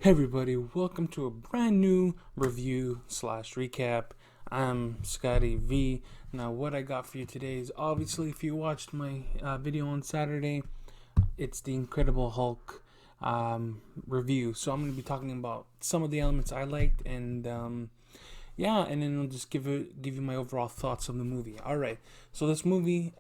Hey everybody, welcome to a brand new review slash recap. I'm Scotty V. Now what I got for you today is obviously if you watched my video on Saturday, it's the Incredible Hulk review. So I'm going to be talking about some of the elements I liked and and then I'll just give you my overall thoughts on the movie. All right, so this movie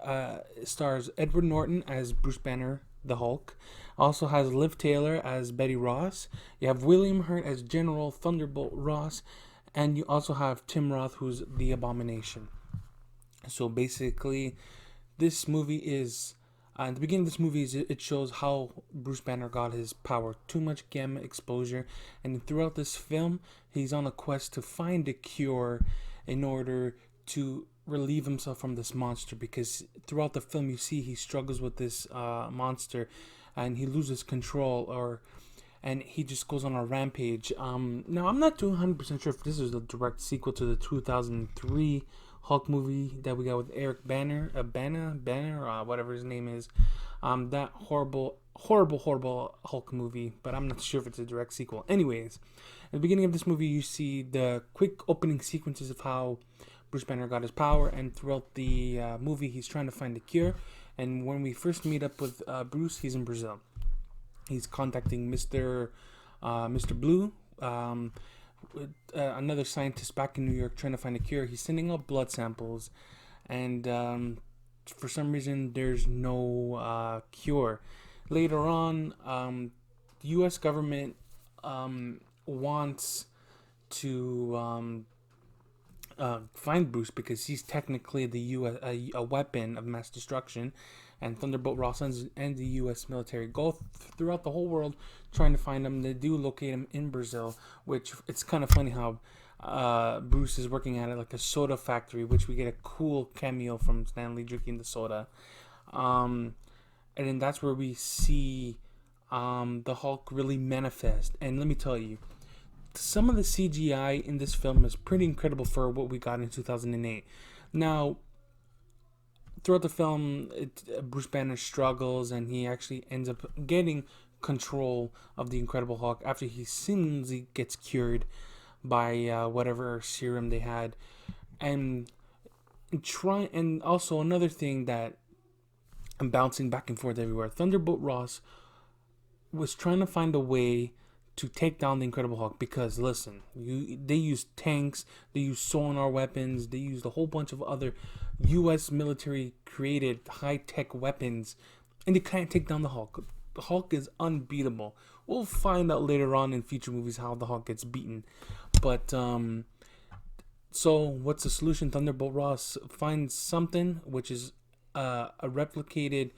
stars Edward Norton as Bruce Banner, the Hulk. Also has Liv Taylor as Betty Ross. You have William Hurt as General Thunderbolt Ross, and you also have Tim Roth, who's the Abomination. So basically, this movie is in the beginning of this movie, it shows how Bruce Banner got his power. Too much gamma exposure. And throughout this film, he's on a quest to find a cure in order to relieve himself from this monster. Because throughout the film, you see he struggles with this monster and he loses control and he just goes on a rampage. Now, I'm not 100% sure if this is a direct sequel to the 2003 Hulk movie that we got with Eric Banner, whatever his name is. That horrible Hulk movie, but I'm not sure if it's a direct sequel. Anyways, at the beginning of this movie, you see the quick opening sequences of how Bruce Banner got his power, and throughout the movie, he's trying to find a cure. And when we first meet up with Bruce, he's in Brazil. He's contacting Mr. Blue, another scientist back in New York, trying to find a cure. He's sending out blood samples, and for some reason, there's no cure. Later on, the U.S. government wants to find Bruce because he's technically a weapon of mass destruction, and Thunderbolt Ross and the U.S. military go throughout the whole world trying to find him. They do locate him in Brazil, which it's kind of funny how Bruce is working at it like a soda factory, which we get a cool cameo from Stanley drinking the soda, and then that's where we see the Hulk really manifest. And let me tell you, some of the CGI in this film is pretty incredible for what we got in 2008. Now, throughout the film, Bruce Banner struggles and he actually ends up getting control of the Incredible Hulk after he seemingly gets cured by whatever serum they had. And also another thing that I'm bouncing back and forth everywhere. Thunderbolt Ross was trying to find a way to take down the Incredible Hulk because, listen, they used tanks, they used sonar weapons, they used a whole bunch of other U.S. military created high-tech weapons, and they can't take down the Hulk. The Hulk is unbeatable. We'll find out later on in future movies how the Hulk gets beaten. But, so what's the solution? Thunderbolt Ross finds something, which is a replicated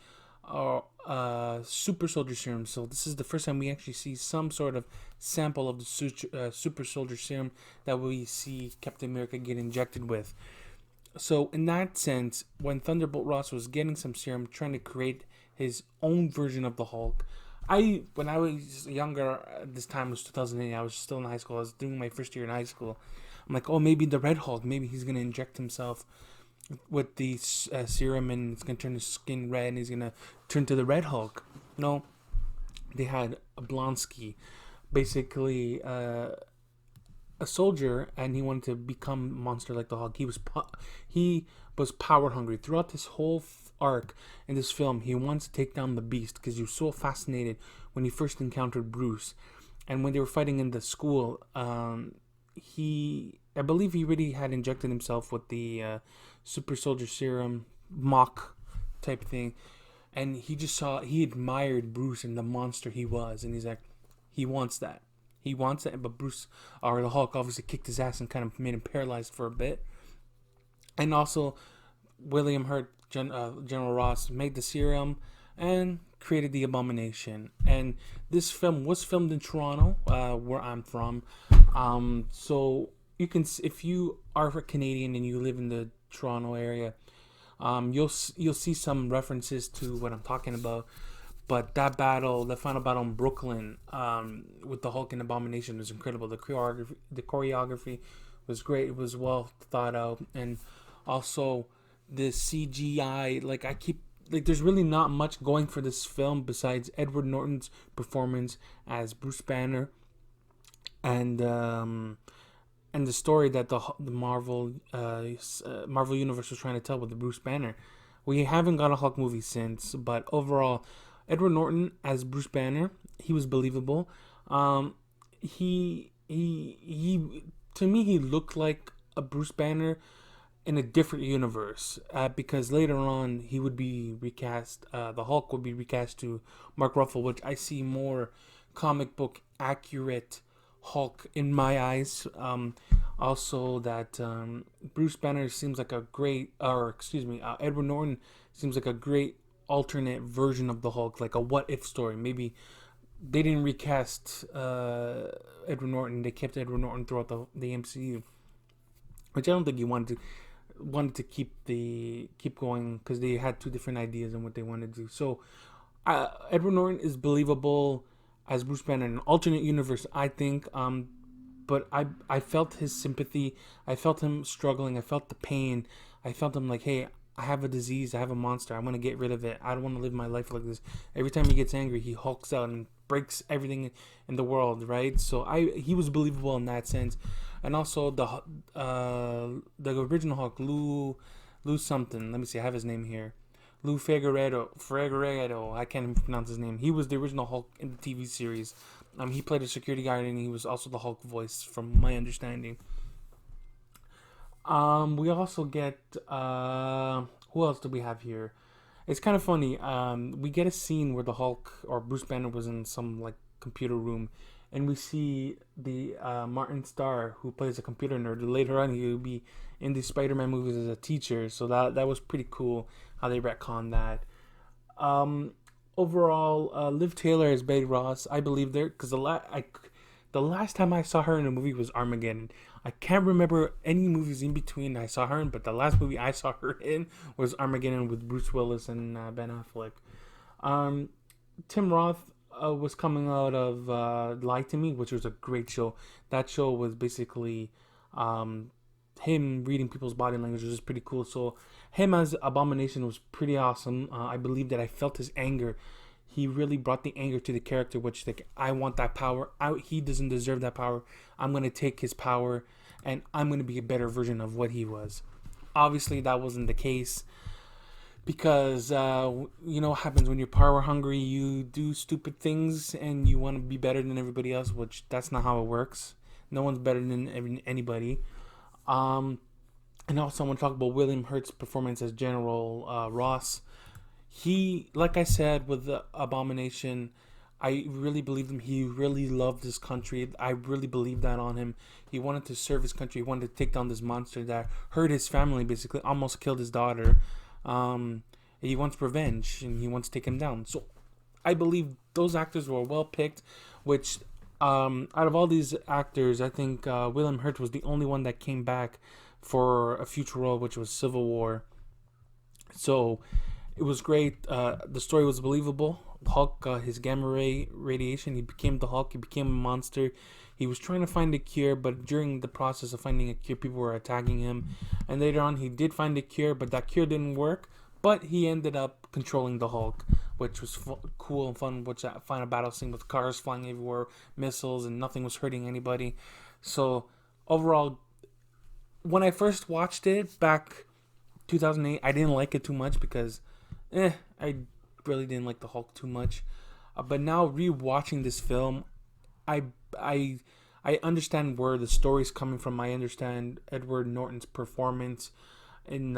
super soldier serum. So this is the first time we actually see some sort of sample of the super soldier serum that we see Captain America get injected with. So in that sense, when Thunderbolt Ross was getting some serum, trying to create his own version of the Hulk, when I was younger, this time was 2008, I was still in high school, I was doing my first year in high school, I'm like, oh, maybe the Red Hulk, maybe he's going to inject himself with the serum and it's going to turn his skin red and he's going to turn to the Red Hulk. No, they had Blonsky, basically a soldier, and he wanted to become a monster like the Hulk. He was power hungry throughout this whole arc in this film. He wants to take down the Beast because he was so fascinated when he first encountered Bruce, and when they were fighting in the school, I believe he really had injected himself with the super soldier serum mock type thing, and he admired Bruce and the monster he was, and he's like, he wants that, but Bruce, or the Hulk, obviously kicked his ass and kind of made him paralyzed for a bit. And also William Hurt, General Ross, made the serum and created the Abomination. And this film was filmed in Toronto, where I'm from. So you can, if you are a Canadian and you live in the Toronto area, you'll see some references to what I'm talking about. But that final battle in Brooklyn, with the Hulk and Abomination, was incredible. The choreography was great. It was well thought out, and also the CGI. There's really not much going for this film besides Edward Norton's performance as Bruce Banner, and the story that the Marvel universe was trying to tell with the Bruce Banner. We haven't got a Hulk movie since, but overall, Edward Norton as Bruce Banner, he was believable. Um, he to me he looked like a Bruce Banner in a different universe, because later on he would be recast. The Hulk would be recast to Mark Ruffalo, which I see more comic book accurate Hulk in my eyes. Also, that Bruce Banner seems like a great, or excuse me, Edward Norton seems like a great alternate version of the Hulk, like a what if story. Maybe they didn't recast Edward Norton; they kept Edward Norton throughout the MCU, which I don't think he wanted to keep going because they had two different ideas on what they wanted to do. So Edward Norton is believable as Bruce Banner in an alternate universe, I think. But I felt his sympathy. I felt him struggling. I felt the pain. I felt him like, hey, I have a disease. I have a monster. I want to get rid of it. I don't want to live my life like this. Every time he gets angry, he hulks out and breaks everything in the world, right? So he was believable in that sense. And also the original Hulk, Lou something. Let me see. I have his name here. Lou Figueredo. I can't even pronounce his name. He was the original Hulk in the TV series. He played a security guard, and he was also the Hulk voice, from my understanding. We also get who else do we have here? It's kind of funny. We get a scene where the Hulk or Bruce Banner was in some like computer room, and we see the Martin Starr, who plays a computer nerd. Later on, he will be in the Spider-Man movies as a teacher. So that was pretty cool how they retconned that. Um, Overall, Liv Taylor as Betty Ross, I believe there because the last time I saw her in a movie was Armageddon. I can't remember any movies in between I saw her in, but the last movie I saw her in was Armageddon with Bruce Willis and Ben Affleck. Um, Tim Roth was coming out of Lie to Me, which was a great show. That show was basically him reading people's body language, which is pretty cool. So him as Abomination was pretty awesome. I believe that I felt his anger. He really brought the anger to the character, which like I want that power. He doesn't deserve that power. I'm gonna take his power, and I'm gonna be a better version of what he was. Obviously, that wasn't the case because you know what happens when you're power hungry. You do stupid things and you want to be better than everybody else, which that's not how it works. No one's better than anybody. Um, and also, I want to talk about William Hurt's performance as General Ross. He, like I said, with the Abomination, I really believed him. He really loved his country. I really believed that on him. He wanted to serve his country. He wanted to take down this monster that hurt his family, basically, almost killed his daughter. He wants revenge, and he wants to take him down. So I believe those actors were well picked, which out of all these actors, I think William Hurt was the only one that came back for a future role, which was Civil War. So it was great. The story was believable. Hulk, his gamma ray radiation, he became the Hulk. He became a monster. He was trying to find a cure, but during the process of finding a cure, people were attacking him. And later on, he did find a cure, but that cure didn't work. But he ended up controlling the Hulk, which was cool and fun. Which I find a battle scene with cars flying everywhere, missiles, and nothing was hurting anybody. So overall, when I first watched it back 2008, I didn't like it too much because I really didn't like the Hulk too much. But now rewatching this film, I I I understand where the story's coming from. I understand Edward Norton's performance in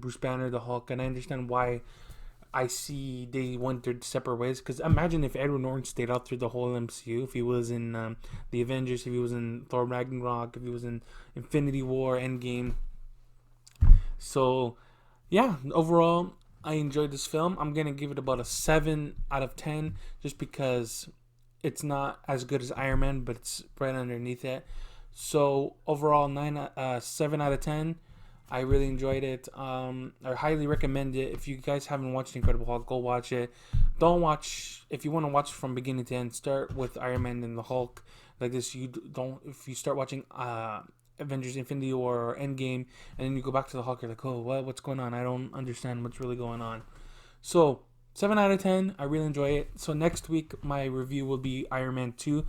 Bruce Banner the Hulk, and I understand why I see they went their separate ways. Because imagine if Edward Norton stayed out through the whole MCU, if he was in the Avengers, if he was in Thor Ragnarok, if he was in Infinity War, Endgame. So yeah, overall, I enjoyed this film. I'm gonna give it about a 7 out of 10, just because it's not as good as Iron Man, but it's right underneath it. So overall, 7 out of 10. I really enjoyed it. I highly recommend it. If you guys haven't watched Incredible Hulk, go watch it. Don't watch if you want to watch from beginning to end. Start with Iron Man and the Hulk. Like this, you don't. If you start watching Avengers: Infinity War or Endgame, and then you go back to the Hulk, you're like, oh, what's going on? I don't understand what's really going on. So 7 out of 10. I really enjoy it. So next week my review will be Iron Man 2.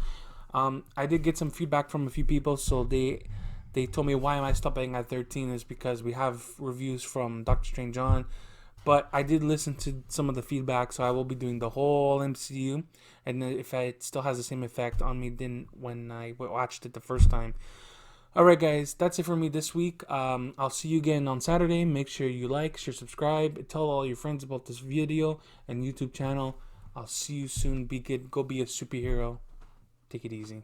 I did get some feedback from a few people, so they told me why am I stopping at 13 is because we have reviews from Doctor Strange John. But I did listen to some of the feedback, so I will be doing the whole MCU. And if it still has the same effect on me than when I watched it the first time. Alright guys, that's it for me this week. I'll see you again on Saturday. Make sure you like, share, subscribe. Tell all your friends about this video and YouTube channel. I'll see you soon. Be good. Go be a superhero. Take it easy.